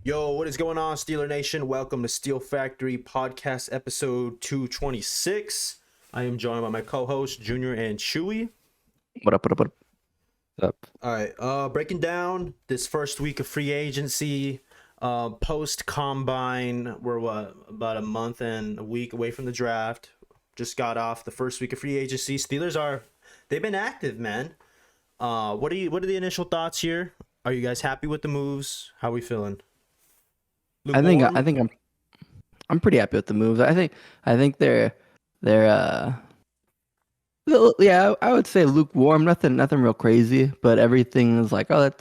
Yo, what is going on, Steeler Nation? Welcome to Steel Factory Podcast episode 226. I am joined by my co-hosts Junior and Chewy. What up? All right, breaking down this first week of free agency, post combine. We're about a month and a week away from the draft. Just got off the first week of free agency. They've been active, man. What are the initial thoughts here? Are you guys happy with the moves? How are we feeling? I think Lukewarm? I'm pretty happy with the moves. I think they're yeah, I would say lukewarm. Nothing real crazy, but everything is like, oh,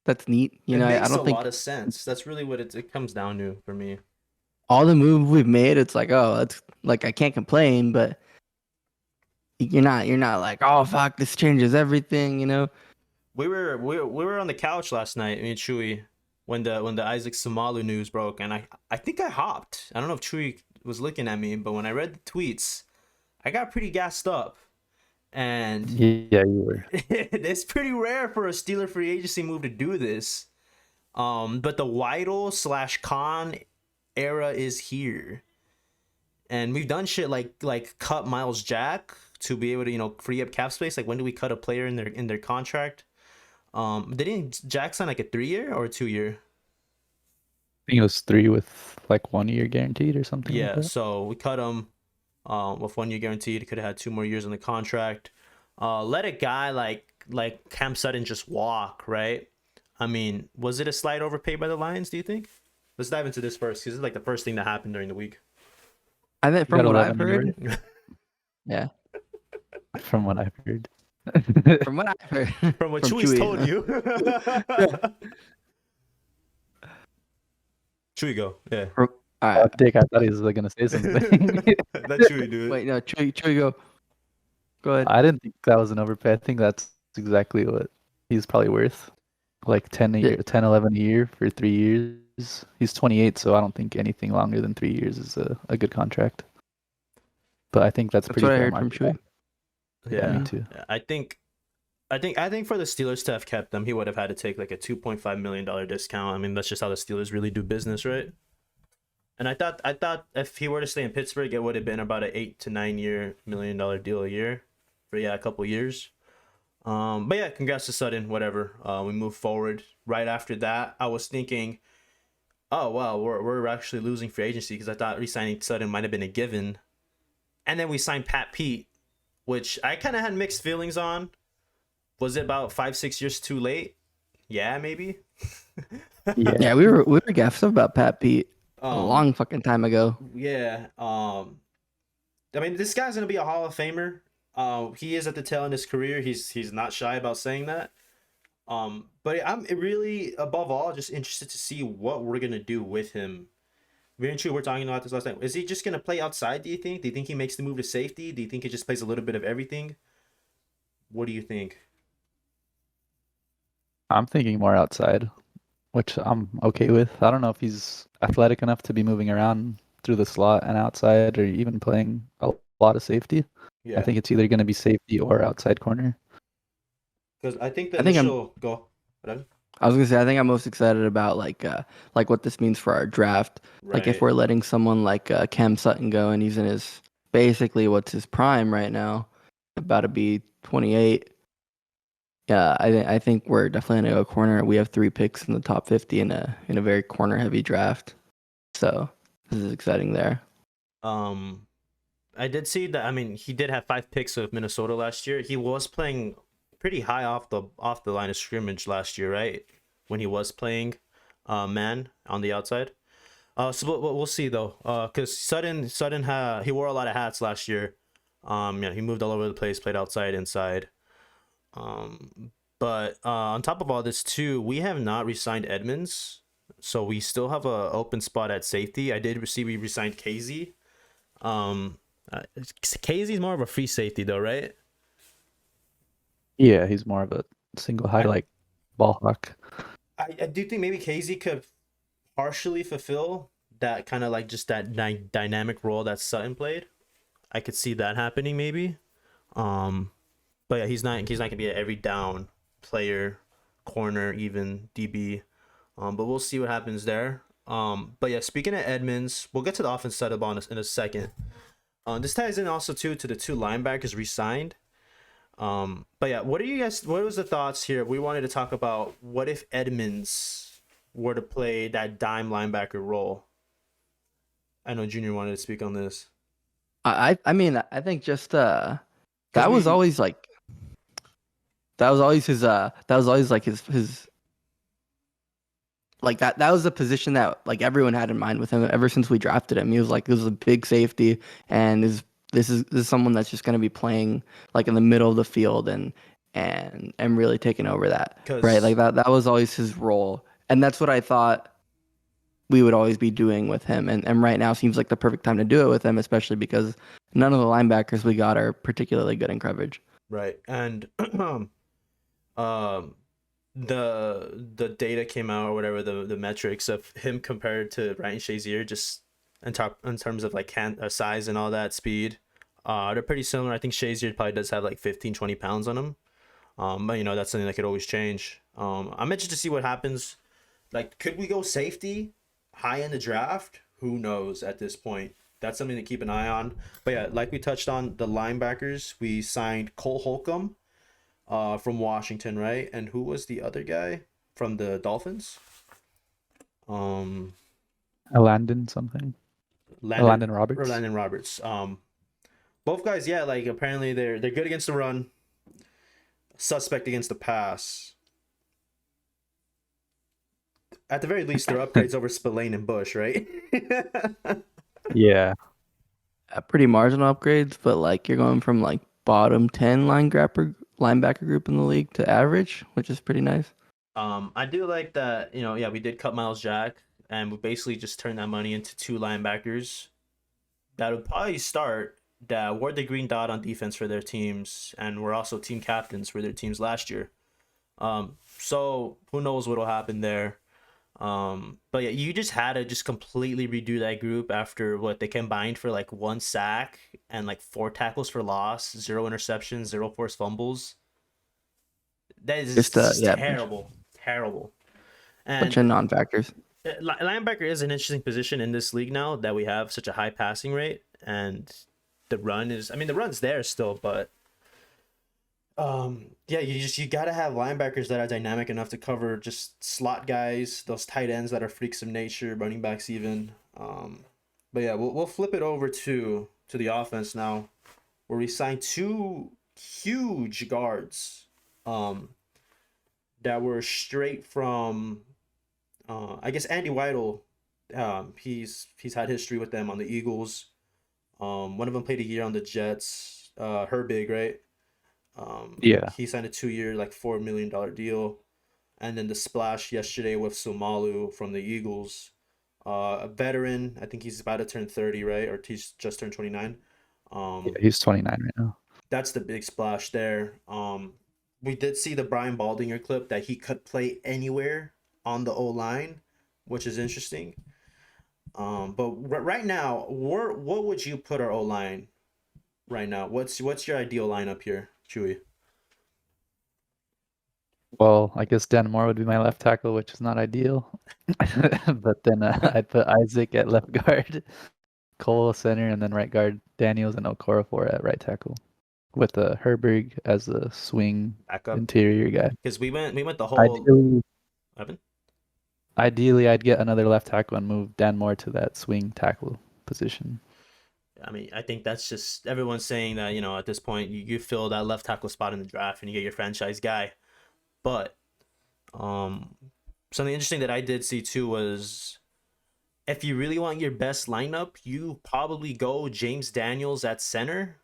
that's neat. It I makes a don't lot think of sense. That's really what it comes down to for me. all the moves we've made, it's like, oh, it's like I can't complain, but you're not like, oh fuck, this changes everything. We were on the couch last night, me and Chewy, when the Isaac Seumalu news broke, and I think I hopped. I don't know if Chewy was looking at me, but when I read the tweets, I got pretty gassed up. And Yeah, you were. it's pretty rare for a Steeler free agency move to do this. But the Weidl / Khan era is here. And we've done shit like cut Miles Jack to be able to, free up cap space. Like, when do we cut a player in their contract? Didn't Jack sign like a 3-year or a 2-year? I think it was 3 with like 1 year guaranteed or something like Yeah, that. so we cut him with 1 year guaranteed. He could have had 2 more years on the contract. Let a guy like Cam Sutton just walk, right? I mean, was it a slight overpay by the Lions, do you think? Let's dive into this first, because this is like the first thing that happened during the week. I think You from got what I've 11 heard, years, yeah, from what I've heard. from what I've heard, From what from Chewy's Chewy, told huh? you. Chewy, go. Yeah. All right, Dick, I thought he was gonna say something. Let Chewy do it. wait, no, Chewy, go ahead. I didn't think that was an overpay. I think that's exactly what he's probably worth. Like 10 a Yeah. year, 10, 11 a year for 3 years. He's 28, so I don't think anything longer than 3 years is a good contract. But I think that's That's pretty what I fair heard from market. Chewy. Yeah. Me too. I think for the Steelers to have kept them, he would have had to take like a $2.5 million discount. I mean, that's just how the Steelers really do business, right? And I thought if he were to stay in Pittsburgh, it would have been about an 8 to 9 year $1 million deal a year for a couple years. But yeah, congrats to Sutton. Whatever. We move forward. Right after that, I was thinking, oh wow, we're actually losing free agency, because I thought re-signing Sutton might have been a given. And then we signed Pat Pete, which I kind of had mixed feelings on. Was it about 5-6 years too late? Yeah, maybe. Yeah. Yeah, we were gassed up about Pat Pete a Um, long fucking time ago. Yeah. I mean, this guy's gonna be a Hall of Famer. He is at the tail end of his career. He's not shy about saying that. But I'm really, above all, just interested to see what we're gonna do with him. Very true. We're talking about this last night. Is he just gonna play outside? Do you think? Do you think he makes the move to safety? Do you think he just plays a little bit of everything? What do you think? I'm thinking more outside, which I'm okay with. I don't know if he's athletic enough to be moving around through the slot and outside, or even playing a lot of safety. Yeah, I think it's either going to be safety or outside corner. because I think the I think I'm. initial go. Whatever. I was gonna say I think I'm most excited about like what this means for our draft. Like if Right. we're letting someone like Cam Sutton go and he's in his basically what's his prime right now, about to be 28. Yeah, I think we're definitely gonna go corner. We have 3 picks in the top 50 in a very corner heavy draft. So this is exciting there. I did see that. I mean, he did have 5 picks with Minnesota last year. He was playing pretty high off the line of scrimmage last year, right? When he was playing, man on the outside. So we'll see though. Cause Sutton he wore a lot of hats last year. Yeah, he moved all over the place, played outside, inside. But on top of all this too, we have not re-signed Edmonds, so we still have a open spot at safety. I did see we re-signed Casey. Um, Casey's more of a free safety though, right? Yeah, he's more of a single high, like ball hawk. I do think maybe Casey could partially fulfill that kind of like just that dynamic role that Sutton played. I could see that happening maybe. But yeah, he's not gonna be an every down player, corner, even DB. But we'll see what happens there. But yeah, speaking of Edmonds, we'll get to the offense side of the ball in a second. This ties in also too to the two linebackers re-signed. But yeah, what was the thoughts here? We wanted to talk about what if Edmonds were to play that dime linebacker role. I know Junior wanted to speak on this. I mean, I think just 'Cause that was we- always like that was always his like that was the position that like everyone had in mind with him ever since we drafted him. He was like, this was a big safety, and this is someone that's just going to be playing like in the middle of the field and really taking over that, 'Cause- right? Like that was always his role, and that's what I thought we would always be doing with him. And right now seems like the perfect time to do it with him, especially because none of the linebackers we got are particularly good in coverage. Right. And the data came out, or whatever, the metrics of him compared to Ryan Shazier, just in terms of like size and all that, speed. They're pretty similar. I think Shazier probably does have like 15, 20 pounds on him. But that's something that could always change. I'm interested to see what happens. Like, could we go safety high in the draft? Who knows at this point? That's something to keep an eye on. But yeah, like we touched on, the linebackers, we signed Cole Holcomb from Washington, right? And who was the other guy from the Dolphins? Landon something. Landon Roberts. Landon Roberts. Both guys, yeah, like apparently they're good against the run, suspect against the pass. At the very least, they're upgrades over Spillane and Bush, right? Yeah. Pretty marginal upgrades, but like you're going from like bottom 10 linebacker group in the league to average, which is pretty nice. I do like that, yeah, we did cut Miles Jack, and we basically just turned that money into two linebackers that would probably start, that were the green dot on defense for their teams, and were also team captains for their teams last year. So who knows what'll happen there. But yeah, you just had to just completely redo that group after what they combined for like 1 sack and like 4 tackles for loss, 0 interceptions, 0 forced fumbles. That is just terrible. And Bunch of non-factors. linebacker is an interesting position in this league now that we have such a high passing rate, and the run's there still, but yeah, you gotta have linebackers that are dynamic enough to cover just slot guys, those tight ends that are freaks of nature, running backs even. But yeah, we'll flip it over to the offense now, where we signed 2 huge guards, that were straight from, I guess Andy Weidel. He's had history with them on the Eagles. One of them played a year on the Jets. Herbig, right? Yeah. He signed a 2-year, like $4 million deal, and then the splash yesterday with Seumalu from the Eagles, a veteran. I think he's about to turn 30, right? Or he's just turned 29. Yeah, he's 29 right now. That's the big splash there. We did see the Brian Baldinger clip that he could play anywhere on the O line, which is interesting. But right now, what would you put our O line right now? What's your ideal lineup here, Chewy? Well, I guess Dan Moore would be my left tackle, which is not ideal. But then I'd put Isaac at left guard, Cole center, and then right guard Daniels and Okorafor at right tackle, with Herberg as the swing Backup, interior guy. because we went the whole. Evan? Ideally, I'd get another left tackle and move Dan Moore to that swing tackle position. I mean, I think that's just everyone's saying that, at this point you fill that left tackle spot in the draft and you get your franchise guy. But something interesting that I did see too was, if you really want your best lineup, you probably go James Daniels at center,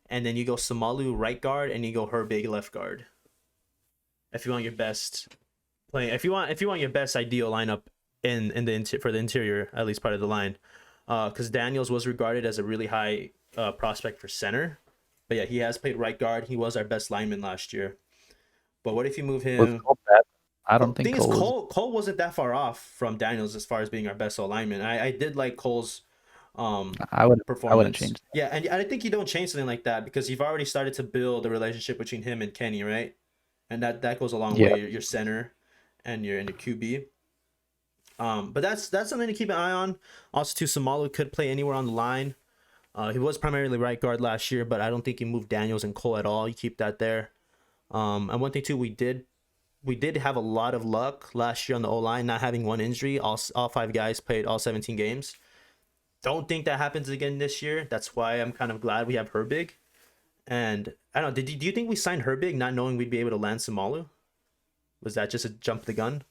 and then you go Seumalu right guard, and you go Herbig left guard. If you want your best if you want your best ideal lineup for the interior, at least part of the line, because Daniels was regarded as a really high prospect for center, but yeah, he has played right guard. He was our best lineman last year. But what if you move him? I don't think Cole wasn't that far off from Daniels as far as being our best lineman. I did like Cole's performance. I wouldn't change that. Yeah, and I think you don't change something like that because you've already started to build a relationship between him and Kenny, right? And that goes a long way. Your center, and your QB. But that's something to keep an eye on. Also, too, Seumalu could play anywhere on the line. He was primarily right guard last year, but I don't think he moved Daniels and Cole at all. You keep that there. And one thing too, we did have a lot of luck last year on the O-line, not having one injury. All 5 guys played all 17 games. Don't think that happens again this year. That's why I'm kind of glad we have Herbig. And I don't know, do you think we signed Herbig not knowing we'd be able to land Seumalu? Was that just a jump the gun?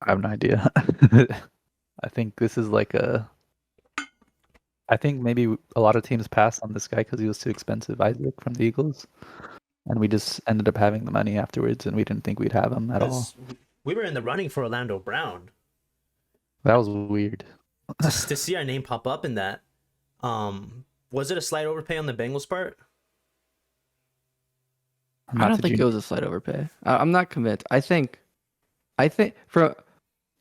I have no idea. I think this is like I think maybe a lot of teams passed on this guy because he was too expensive, Isaac from the Eagles. And we just ended up having the money afterwards, and we didn't think we'd have him at all. We were in the running for Orlando Brown. That was weird. Just to see our name pop up in that. Was it a slight overpay on the Bengals part? I don't think it was a slight overpay. I'm not convinced. I think from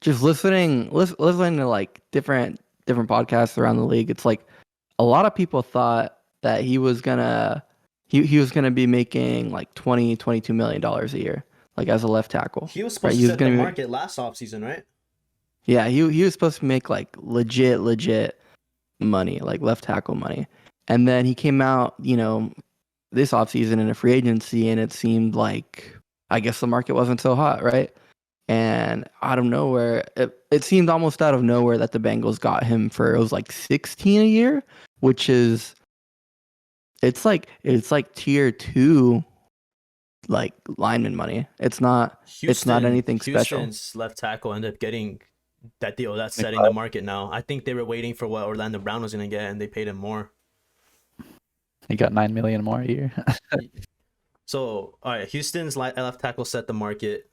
just listening to like different podcasts around the league, it's like a lot of people thought that he was gonna be making like $22 million a year, like as a left tackle. He was supposed to set the market last offseason, right? Yeah, he was supposed to make like legit money, like left tackle money. And then he came out, this offseason in a free agency, and it seemed like, I guess the market wasn't so hot, right? And out of nowhere, it seemed almost out of nowhere that the Bengals got him for, it was like 16 a year, which is, it's like tier 2 like lineman money. It's not anything special. Houston's left tackle ended up getting that deal. That's setting the market now. I think they were waiting for what Orlando Brown was going to get, and they paid him more. He got $9 million more a year. So, all right, Houston's left tackle set the market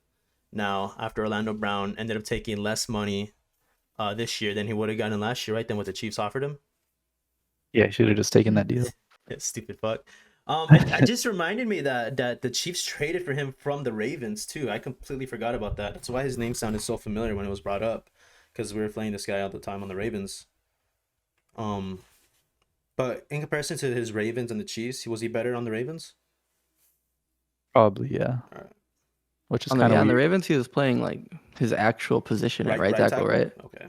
now after Orlando Brown ended up taking less money this year than he would have gotten last year, right? Than what the Chiefs offered him. Yeah, he should have just taken that deal. Stupid fuck. It just reminded me that the Chiefs traded for him from the Ravens too. I completely forgot about that. That's why his name sounded so familiar when it was brought up, because we were playing this guy all the time on the Ravens. But in comparison to his Ravens and the Chiefs, was he better on the Ravens? Probably, yeah. All right. Which is kind of weird. On the Ravens, he was playing like his actual position at right tackle, right? Okay.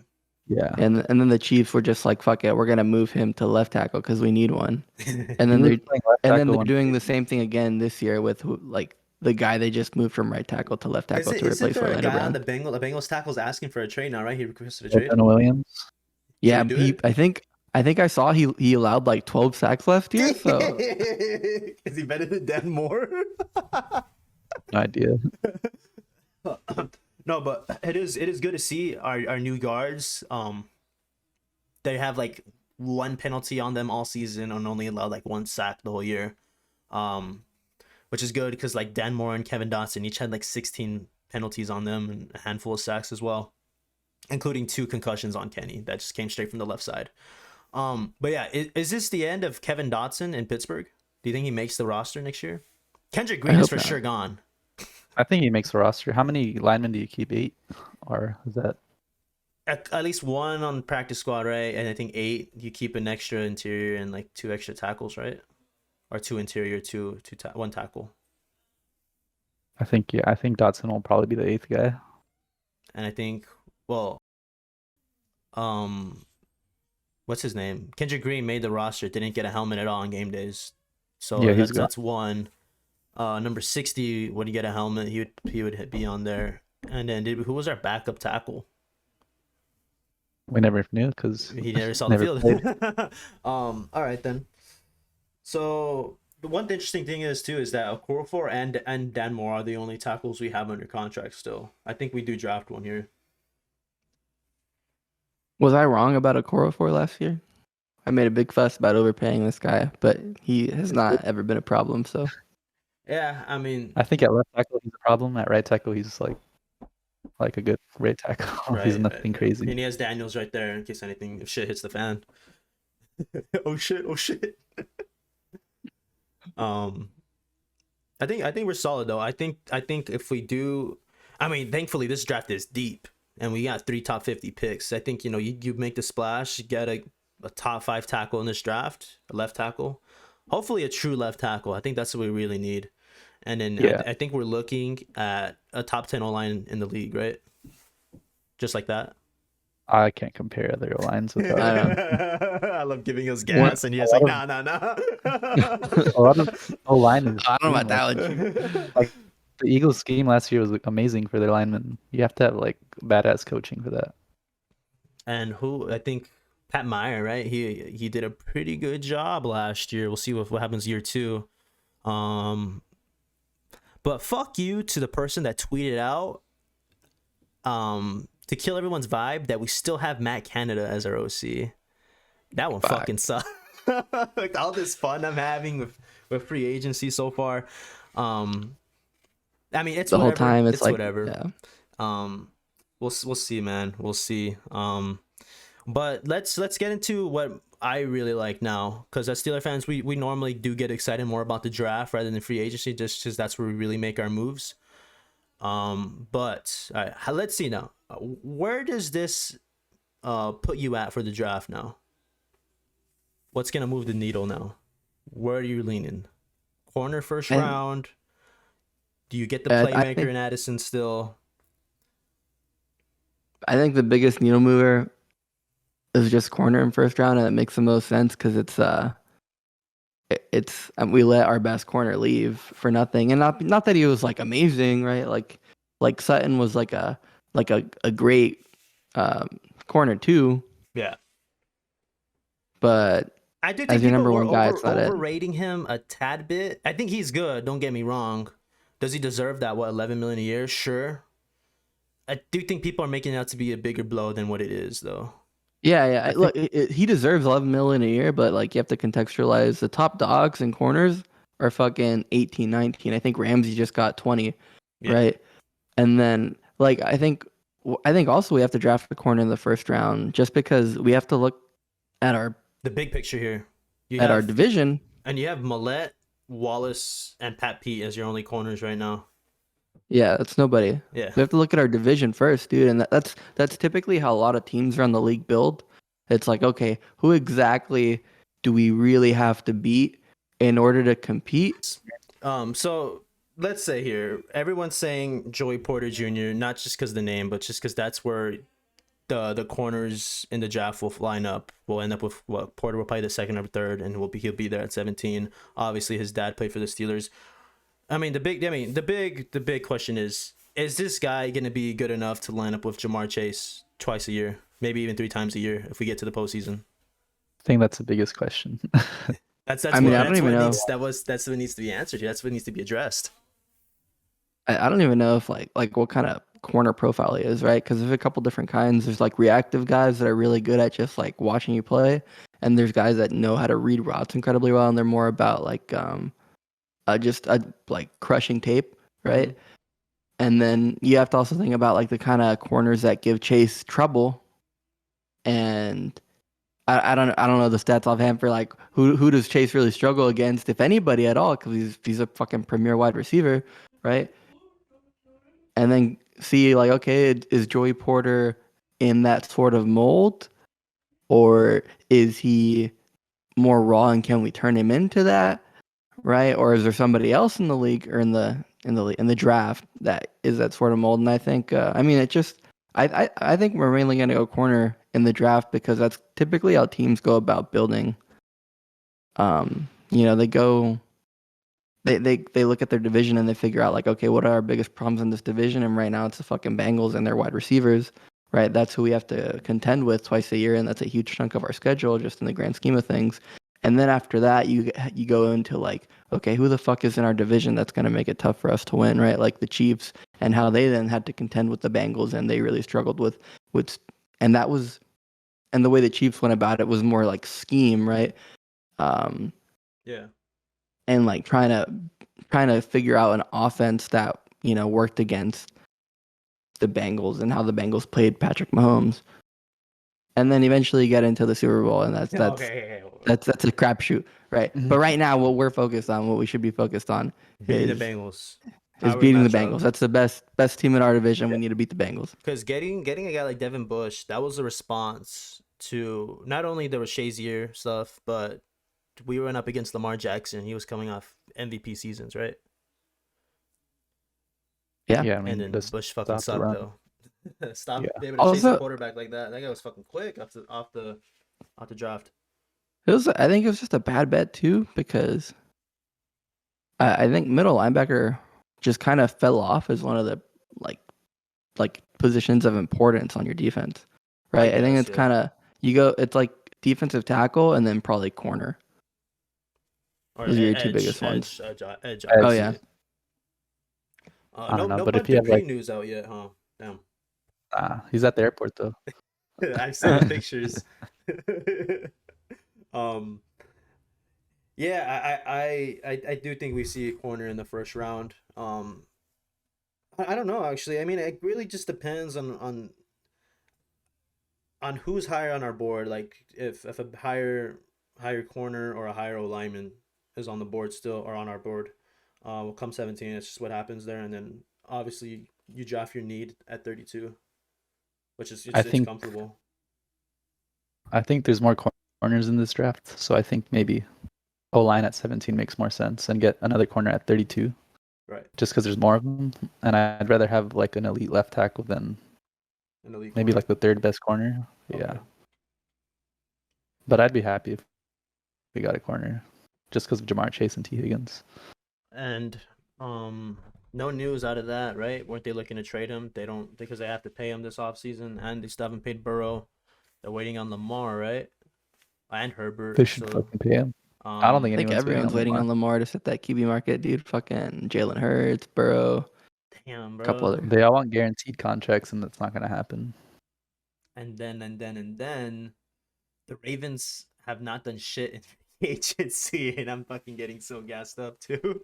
Yeah. And then the Chiefs were just like, fuck it, we're gonna move him to left tackle because we need one. And then they're doing the same thing again this year with like the guy they just moved from right tackle to left tackle to replace Orlando Brown. The Bengals tackle's asking for a trade now, right? He requested a trade. Ben Williams. Yeah, I think I saw he allowed like 12 sacks last year. So is he better than Dan Moore? No idea. No, but it is good to see our new guards. They have like one penalty on them all season and only allowed like 1 sack the whole year. Which is good because like Dan Moore and Kevin Dotson each had like 16 penalties on them and a handful of sacks as well, including 2 concussions on Kenny that just came straight from the left side. But yeah, is this the end of Kevin Dotson in Pittsburgh? Do you think he makes the roster next year? Kendrick Green is for sure gone. I think he makes the roster. How many linemen do you keep? 8? Or is that? At least 1 on practice squad, right? And I think 8, you keep an extra interior and like 2 extra tackles, right? Or 2 interior, 1 tackle. I think Dotson will probably be the 8th guy. And I think, what's his name? Kendrick Green made the roster, didn't get a helmet at all on game days. So yeah, that's 1. Number 60 would get a helmet. He would be on there. And then who was our backup tackle? We never knew because he never saw the field. All right then. So the one interesting thing is that Okorafor and Dan Moore are the only tackles we have under contract still. I think we do draft one here. Was I wrong about Okorafor last year? I made a big fuss about overpaying this guy, but he has not ever been a problem. So. Yeah, I mean, I think at left tackle he's a problem. At right tackle he's like a good right tackle. He's nothing crazy. And he has Daniels right there in case if shit hits the fan. Oh shit! I think we're solid though. I think if we do, I mean, thankfully this draft is deep and we got 3 top 50 picks. I think you make the splash, get a top 5 tackle in this draft, a left tackle. Hopefully a true left tackle. I think that's what we really need. And then I think we're looking at a top 10 O-line in the league, right? Just like that. I can't compare other lines with I that. don't I love giving us One- gas, and he's a like, lot nah, nah, A lot of O-line is I don't know about scheme, that one. nah. like the Eagles' scheme last year was amazing for their linemen. You have to have like badass coaching for that. And who I think Pat Meyer, right? He did a pretty good job last year. We'll see what happens year 2. But fuck you to the person that tweeted out to kill everyone's vibe that we still have Matt Canada as our OC. That one fucking sucks. Like all this fun I'm having with free agency so far. I mean, it's The whole whatever. time it's like, whatever. yeah. We'll see, man. We'll see. But let's get into what I really like now, because as Steeler fans, we normally do get excited more about the draft rather than free agency, just because that's where we really make our moves. But all right, let's see now. Where does this put you at for the draft now? What's gonna move the needle now? Where are you leaning? Corner first round? Do you get the playmaker in Addison still? I think the biggest needle mover is just corner in first round, and it makes the most sense because it's we let our best corner leave for nothing, and not that he was like amazing, right? Like Sutton was like a great corner too, Yeah. but I do as think your people number were one guy, it's not it. overrating him a tad bit. I think he's good. Don't get me wrong. Does he deserve that? What, 11 million a year? Sure. I do think people are making it out to be a bigger blow than what it is, though. Yeah. Look, he deserves 11 million a year, but like you have to contextualize the top dogs and corners are fucking 18, 19. I think Ramsey just got 20, right? And then like I think also we have to draft the corner in the first round just because we have to look at the big picture here. Our division, and you have Millette, Wallace, and Pat Pete as your only corners right now. Yeah, that's nobody. Yeah. We have to look at our division first, dude, and that's typically how a lot of teams around the league build. It's like, okay, who exactly do we really have to beat in order to compete? So let's say here, everyone's saying Joey Porter Jr., not just because of the name, but just because that's where the corners in the draft will line up. We'll end up with what Porter will play the second or third, and he'll be there at 17. Obviously, his dad played for the Steelers. The big question is this guy going to be good enough to line up with Jamar Chase twice a year, maybe even 3 times a year if we get to the postseason? I think that's the biggest question. That's I don't even know. That's what needs to be answered here. That's what needs to be addressed. I don't even know if like what kind of corner profile he is, right? Because there's a couple different kinds. There's like reactive guys that are really good at just like watching you play, and there's guys that know how to read routes incredibly well, and they're more about like like crushing tape, right? Mm-hmm. And then you have to also think about like the kind of corners that give Chase trouble. And I don't know the stats offhand for like who does Chase really struggle against, if anybody at all, because he's a fucking premier wide receiver, right? And then see like, okay, is Joey Porter in that sort of mold, or is he more raw and can we turn him into that, right? Or is there somebody else in the league or in the draft that is that sort of mold? And I think I think we're mainly going to go corner in the draft because that's typically how teams go about building. They look at their division and they figure out like, okay, what are our biggest problems in this division? And right now it's the fucking Bengals and their wide receivers, right? That's who we have to contend with twice a year, and that's a huge chunk of our schedule just in the grand scheme of things. And then after that, you go into like, okay, who the fuck is in our division that's going to make it tough for us to win, right? Like the Chiefs, and how they then had to contend with the Bengals, and they really struggled with, and that was, and the way the Chiefs went about it was more like scheme, right? Yeah. And like trying to figure out an offense that worked against the Bengals and how the Bengals played Patrick Mahomes. And then eventually get into the Super Bowl, and that's a crapshoot, right? Mm-hmm. But right now, what we're focused on, what we should be focused on, beating is the Bengals. Is beating the Bengals. That's the best team in our division. We need to beat the Bengals. Because getting a guy like Devin Bush, that was a response to not only the Shazier stuff, but we went up against Lamar Jackson. He was coming off MVP seasons, right? Yeah. Yeah, I mean, And then just Bush fucking stop the sucked run. though. Stop Yeah. being able to chase a Also, quarterback like that. That guy was fucking quick off the draft. I think it was just a bad bet too because I think middle linebacker just kind of fell off as one of the like positions of importance on your defense, I right? I think guess, it's yeah. kind of it's like defensive tackle and then probably corner. Or Those are your two biggest ones. edge, Oh Edge. yeah, obviously. I don't know, No but if Bud you have Dupree like, news out yet, huh? Damn. he's at the airport though. I've seen the pictures. um, yeah, I do think we see a corner in the first round. I don't know actually. I mean, it really just depends on who's higher on our board. Like if a higher corner or a higher O lineman is on the board still or on our board, will come 17. It's just what happens there, and then obviously you draft your need at 32, which is I it's think comfortable. I think there's more corners in this draft, so I think maybe O-line at 17 makes more sense and get another corner at 32 Right. just because there's more of them. And I'd rather have like an elite left tackle than An elite maybe corner. like the third best corner. Yeah. Okay. But I'd be happy if we got a corner just because of Jamar Chase and T. Higgins. And no news out of that, right? Weren't they looking to trade him? They don't because they have to pay him this offseason and they still haven't paid Burrow. They're waiting on Lamar, right? And Herbert. They should So fucking pay him. I don't think I think anyone's everyone's waiting on Lamar to set that QB market, dude. Fucking Jalen Hurts, Burrow, damn, a couple bro. other. They all want guaranteed contracts, and that's not going to happen. And then the Ravens have not done shit in free agency, and I'm fucking getting so gassed up too.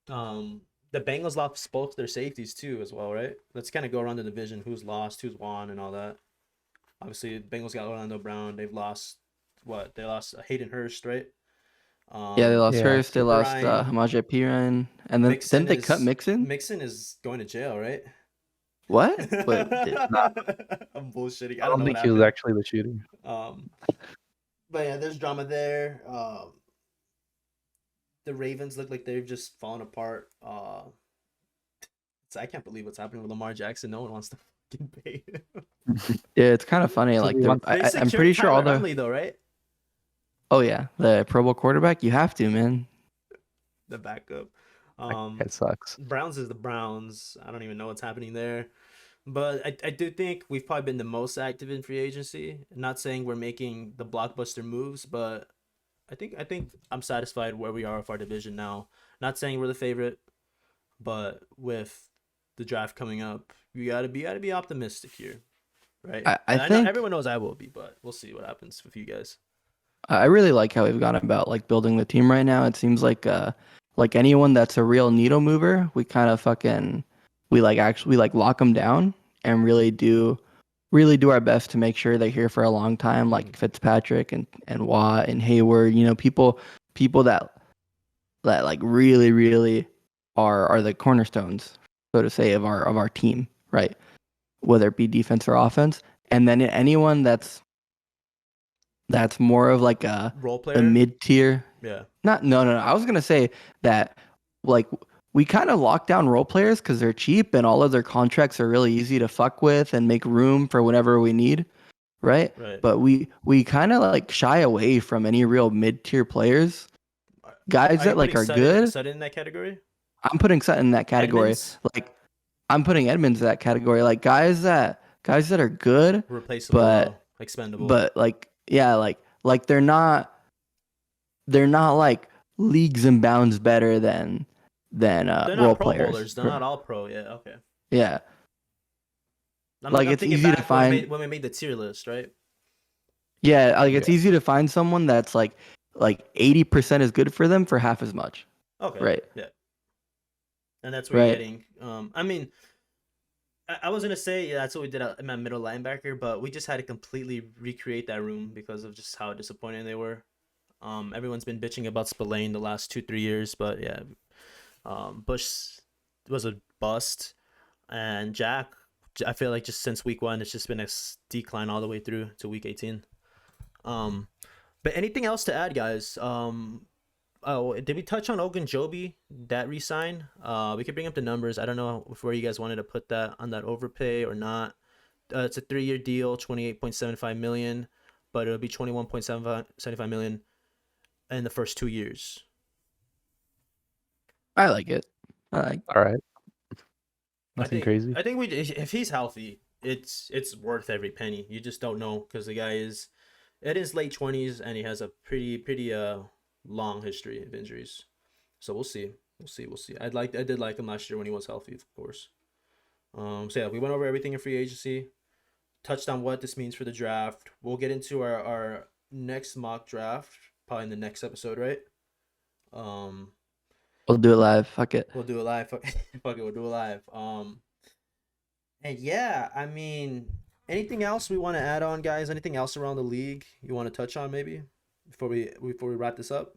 The Bengals lost both their safeties too, as well, right? Let's kind of go around the division: who's lost, who's won, and all that. Obviously, the Bengals got Orlando Brown. They've lost what? They lost Hayden Hurst, right? Yeah, they lost Yeah. Hurst, they lost Ryan Hamaja Piran, and then Mixon didn't they cut is Mixon? Mixon is going to jail, right? What? Wait, I'm bullshitting. I I don't don't know what think he was happened. actually the shooter. Um, but yeah, there's drama there. The Ravens look like they've just fallen apart. I can't believe what's happening with Lamar Jackson. No one wants to fucking pay him. yeah, it's kind of funny. So Like he wants- They I'm secured pretty sure all Tyler the. Huntley though, right? Oh yeah, the Pro Bowl quarterback. You have to, man. The backup. It sucks. Browns is the Browns. I don't even know what's happening there. But I do think we've probably been the most active in free agency. Not saying we're making the blockbuster moves, but I think I'm satisfied where we are with our division now. Not saying we're the favorite, but with the draft coming up, you gotta be optimistic here, right? I And I know think everyone knows I will be, but we'll see what happens with you guys. I really like how we've gone about like building the team right now. It seems like anyone that's a real needle mover, we kind of fucking we lock them down and really do our best to make sure they're here for a long time. Like Fitzpatrick and Watt and Hayward, you know, people that like really are the cornerstones, so to say, of our team, right? Whether it be defense or offense, and then anyone that's more of like Role a player, mid tier. yeah. Not no. I was gonna say that like we kind of lock down role players because they're cheap and all of their contracts are really easy to fuck with and make room for whenever we need, right? Right. But we kind of like shy away from any real mid tier players, guys Are you that like putting are good. Sutton in that category? I'm putting Sutton in that category. Edmonds? Like I'm putting Edmonds in that category. Like guys that are good, Replaceable, though. Expendable. but like yeah, like they're not like leagues and bounds better than they're role not pro players. bowlers. They're not all pro. Yeah, okay. Yeah, like, I'm it's thinking easy to back find. when we made the tier list, right? Yeah, like it's Yeah. easy to find someone that's like 80% is good for them for half as much. Okay. Right. Yeah. And that's what you're Right. getting. I mean, I was gonna say yeah, that's what we did at my middle linebacker, but we just had to completely recreate that room because of just how disappointing they were. Everyone's been bitching about Spillane the last 2-3 years, but yeah, Bush was a bust, and Jack, I feel like just since week 1, it's just been a decline all the way through to week 18. But anything else to add, guys? Oh, did we touch on Ogunjobi, that resign? We could bring up the numbers. I don't know where you guys wanted to put that on that overpay or not. It's a 3-year deal, 28.75 million, but it'll be 21.75 million in the first 2 years. I like it. I like. All right. I Nothing think crazy. I think we if he's healthy, it's worth every penny. You just don't know because the guy is in his late 20s and he has a pretty long history of injuries. So we'll see. We'll see. I did like him last year when he was healthy, of course. So yeah, we went over everything in free agency, touched on what this means for the draft. We'll get into our next mock draft probably in the next episode, right? Um, We'll do it live. Fuck it. we'll do it live. Fuck it, we'll do it live. And yeah, I mean, anything else we want to add on, guys? Anything else around the league you want to touch on, maybe before we wrap this up?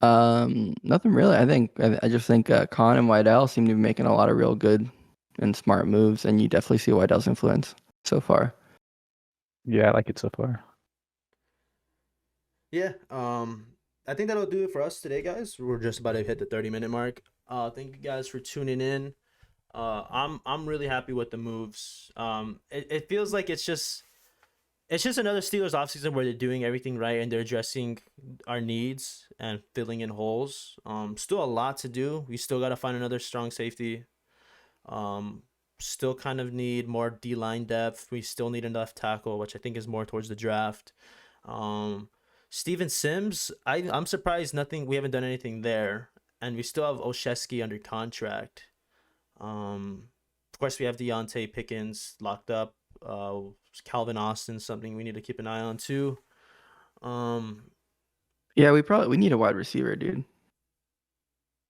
Nothing really. I just think Khan and Wydell seem to be making a lot of real good and smart moves, and you definitely see Wydell's influence so far. Yeah, I like it so far. Yeah. I think that'll do it for us today, guys. We're just about to hit the 30-minute mark. Thank you guys for tuning in. I'm really happy with the moves. It feels like it's just another Steelers offseason where they're doing everything right and they're addressing our needs and filling in holes. Still a lot to do. We still got to find another strong safety. Still kind of need more D-line depth. We still need a left tackle, which I think is more towards the draft. Steven Sims, I'm surprised we haven't done anything there. And we still have Olszewski under contract. Of course, we have Deontay Pickens locked up. Calvin Austin, something we need to keep an eye on too. Yeah, we need a wide receiver, dude.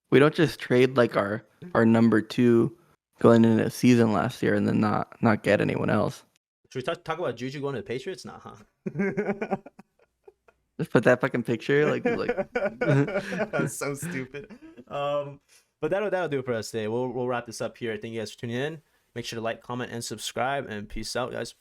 We don't just trade like our number 2 going into the season last year and then not get anyone else. Should we talk about Juju going to the Patriots? Nah, huh? Just put that fucking picture like That's so stupid. But that'll do it for us today. We'll wrap this up here. Thank you guys for tuning in. Make sure to like, comment, and subscribe. And peace out, guys.